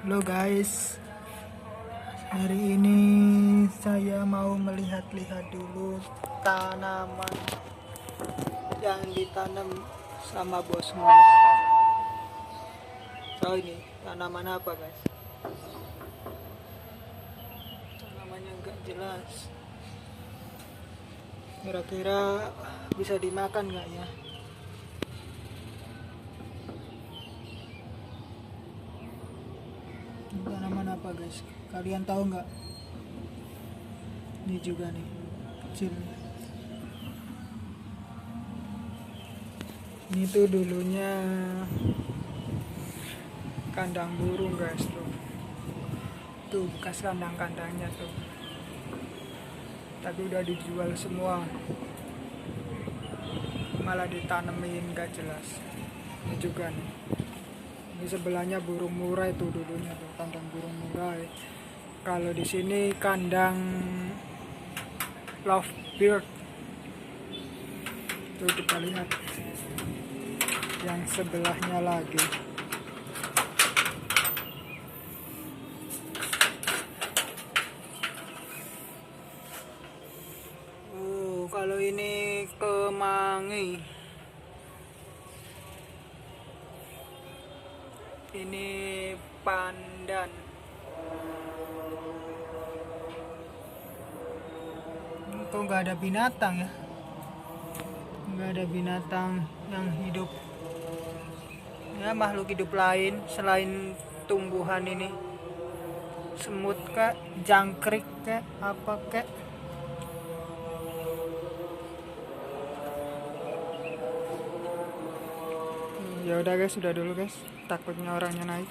Halo guys, hari ini saya mau melihat-lihat dulu tanaman yang ditanam sama bosmu. Oh, ini tanaman apa guys? Tanamannya nggak jelas. Kira-kira bisa dimakan nggak ya? Ini tanaman apa guys? Kalian tahu nggak? Ini juga nih, kecil. Ini tuh dulunya kandang burung guys tuh. Tuh bekas kandang-kandangnya tuh. Tapi udah dijual semua. Malah ditanemin gak jelas. Ini juga nih. Ini sebelahnya burung murai tuh dulunya tuh, kandang burung murai. Kalau di sini kandang lovebird. Tuh kita lihat yang sebelahnya lagi. Oh, kalau ini kemangi. Ini pandan. Kok nggak ada binatang ya? Nggak ada binatang yang hidup. Ya, makhluk hidup lain selain tumbuhan ini. Semut kek, jangkrik kek, apa kek. Ya udah guys, sudah dulu guys. Takutnya orangnya naik.